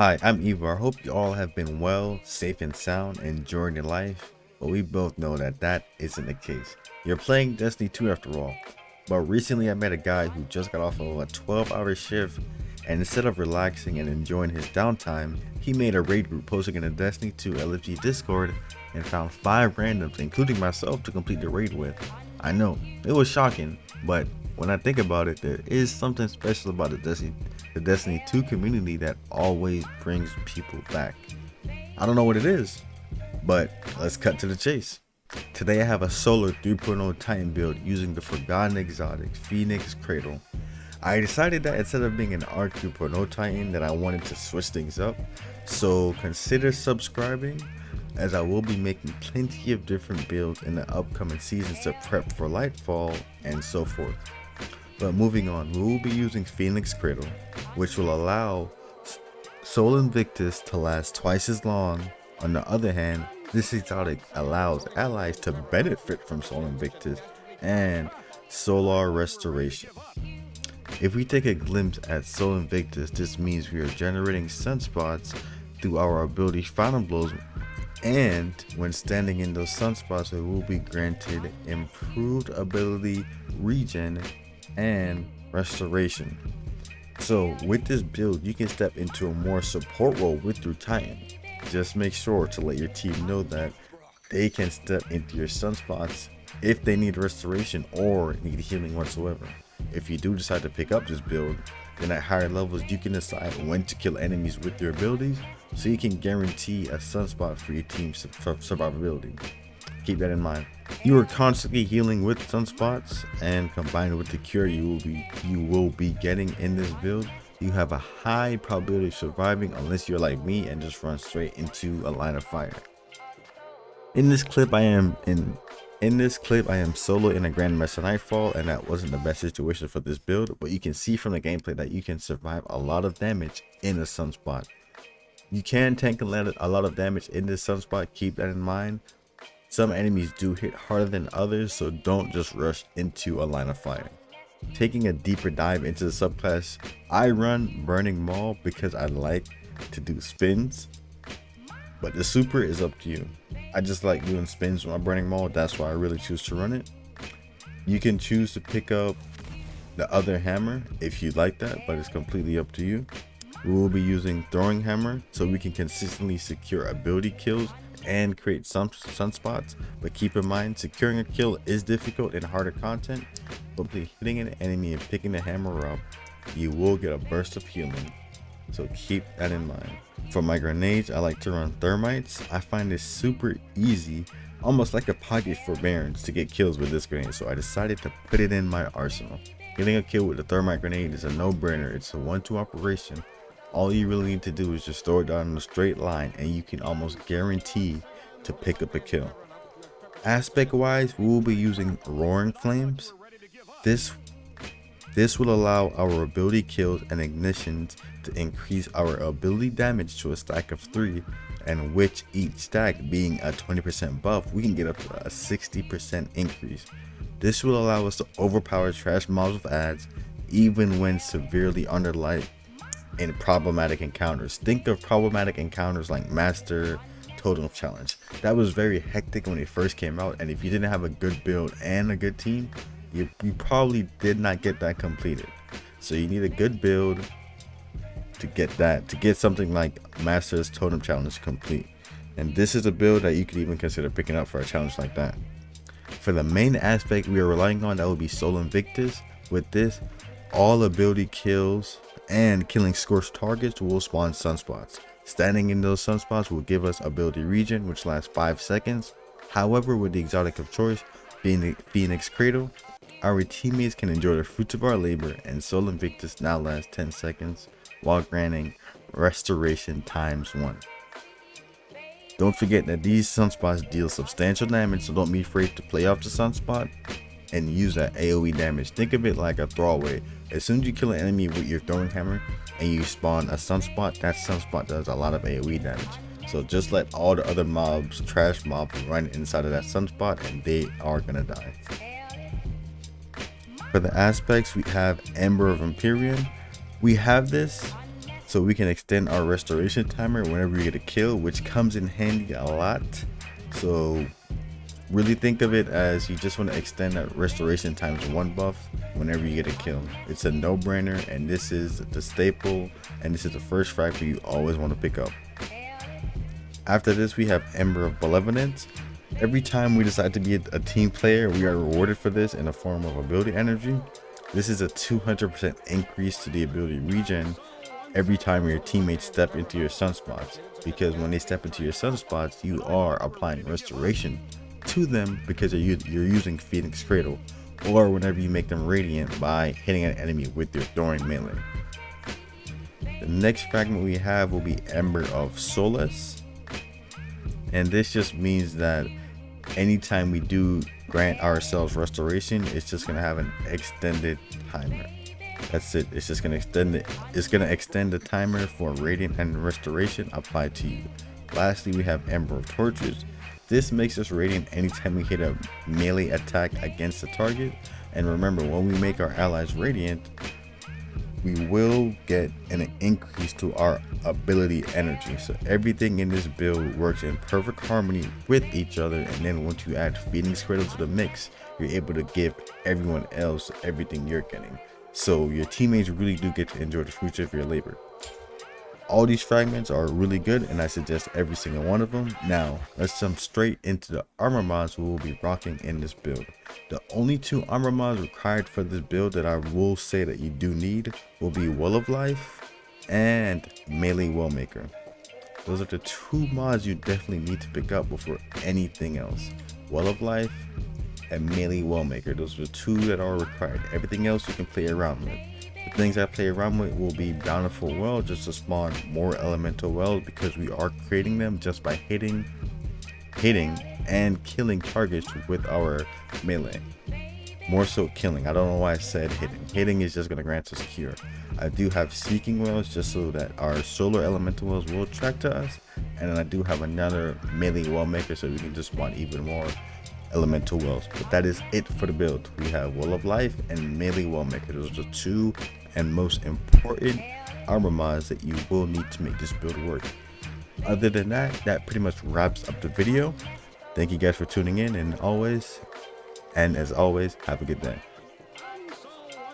Hi, I'm Eva. I hope you all have been well, safe and sound, enjoying your life, but we both know that that isn't the case. You're playing Destiny 2 after all. But recently I met a guy who just got off of a 12-hour shift, and instead of relaxing and enjoying his downtime, he made a raid group posting in the Destiny 2 LFG Discord and found 5 randoms, including myself, to complete the raid with. I know, it was shocking, but when I think about it, there is something special about the Destiny 2 community that always brings people back. I don't know what it is, but let's cut to the chase. Today I have a solo 3.0 Titan build using the Forgotten Exotic Phoenix Cradle. I decided that instead of being an Arc 3.0 Titan that I wanted to switch things up, so consider subscribing as I will be making plenty of different builds in the upcoming seasons to prep for Lightfall and so forth. But moving on, we will be using Phoenix Cradle, which will allow Soul Invictus to last twice as long. On the other hand, this exotic allows allies to benefit from Soul Invictus and Solar Restoration. If we take a glimpse at Soul Invictus, this means we are generating sunspots through our ability Phantom Blows, and when standing in those sunspots, we will be granted improved ability regen and restoration. So with this build, you can step into a more support role with your Titan. Just make sure to let your team know that they can step into your sunspots if they need restoration or need healing whatsoever. If you do decide to pick up this build, then at higher levels you can decide when to kill enemies with your abilities, so you can guarantee a sunspot for your team's survivability. Keep that in mind. You are constantly healing with sunspots, and combined with the cure you will be getting in this build, you have a high probability of surviving unless you're like me and just run straight into a line of fire. In this clip I am solo in a Grandmaster Nightfall, and that wasn't the best situation for this build, but you can see from the gameplay that you can survive a lot of damage in a sunspot. You can tank a lot of damage in this sunspot, keep that in mind. Some enemies do hit harder than others, so don't just rush into a line of fire. Taking a deeper dive into the subclass, I run Burning Maul because I like to do spins, but the super is up to you. I just like doing spins with my Burning Maul, that's why I really choose to run it. You can choose to pick up the other hammer if you like that, but it's completely up to you. We will be using Throwing Hammer so we can consistently secure ability kills and create some sunspots, but keep in mind securing a kill is difficult in harder content, but by hitting an enemy and picking the hammer up, you will get a burst of healing, so keep that in mind. For my grenades, I like to run thermites. I find this super easy, almost like a pocket forbearance, to get kills with this grenade, so I decided to put it in my arsenal. Getting a kill with the thermite grenade is a no-brainer. It's a 1-2 operation. All you really need to do is just throw it down in a straight line and you can almost guarantee to pick up a kill. Aspect wise, we will be using Roaring Flames. This will allow our ability kills and ignitions to increase our ability damage to a stack of 3, and which each stack being a 20% buff, we can get up to a 60% increase. This will allow us to overpower trash mobs with adds even when severely under light in problematic encounters. Think of problematic encounters like Master Totem Challenge. That was very hectic when it first came out, and if you didn't have a good build and a good team, you probably did not get that completed. So you need a good build to get something like Master's Totem Challenge complete. And this is a build that you could even consider picking up for a challenge like that. For the main aspect we are relying on, that would be Soul Invictus. With this, all ability kills and killing scorched targets will spawn sunspots. Standing in those sunspots will give us ability regen, which lasts 5 seconds. However, with the exotic of choice being the Phoenix Cradle, our teammates can enjoy the fruits of our labor, and Soul Invictus now lasts 10 seconds while granting restoration ×1. Don't forget that these sunspots deal substantial damage, so don't be afraid to play off the sunspot and use that AoE damage. Think of it like a throwaway. As soon as you kill an enemy with your throwing hammer and you spawn a sunspot, that sunspot does a lot of AoE damage. So just let all the other mobs, trash mobs, run inside of that sunspot and they are gonna die. For the aspects, we have Ember of Empyrean. We have this so we can extend our restoration timer whenever we get a kill, which comes in handy a lot. So really think of it as you just want to extend that restoration times 1 buff whenever you get a kill. It's a no-brainer, and this is the staple, and this is the first fragment you always want to pick up. After this, we have Ember of Malevolence. Every time we decide to be a team player, we are rewarded for this in the form of ability energy. This is a 200% increase to the ability regen every time your teammates step into your sunspots, because when they step into your sunspots, you are applying restoration to them because you're using Phoenix Cradle, or whenever you make them radiant by hitting an enemy with your throwing melee. The next fragment we have will be Ember of Solace, and this just means that anytime we do grant ourselves restoration, it's just gonna have an extended timer. That's it. It's just gonna extend it. It's gonna extend the timer for radiant and restoration applied to you. Lastly, we have Ember of Torches. This makes us radiant anytime we hit a melee attack against the target. And remember, when we make our allies radiant, we will get an increase to our ability energy. So everything in this build works in perfect harmony with each other. And then once you add Phoenix Cradle to the mix, you're able to give everyone else everything you're getting. So your teammates really do get to enjoy the fruits of your labor. All these fragments are really good, and I suggest every single one of them. Now, let's jump straight into the armor mods we will be rocking in this build. The only 2 armor mods required for this build that I will say that you do need will be Well of Life and Melee Wellmaker. Those are the 2 mods you definitely need to pick up before anything else. Well of Life and Melee Wellmaker. Those are the 2 that are required. Everything else you can play around with. The things I play around with will be Bountiful Well, just to spawn more elemental wells, because we are creating them just by hitting and killing targets with our melee. More so killing. I don't know why I said hitting. Hitting is just going to grant us cure. I do have Seeking Wells just so that our solar elemental wells will attract to us, and then I do have another melee well maker so we can just spawn even more elemental wells. But that is it for the build. We have Well of Life and Melee Wellmaker. Those are the 2 and most important armor mods that you will need to make this build work. Other than that, that pretty much wraps up the video. Thank you guys for tuning in, and as always, have a good day.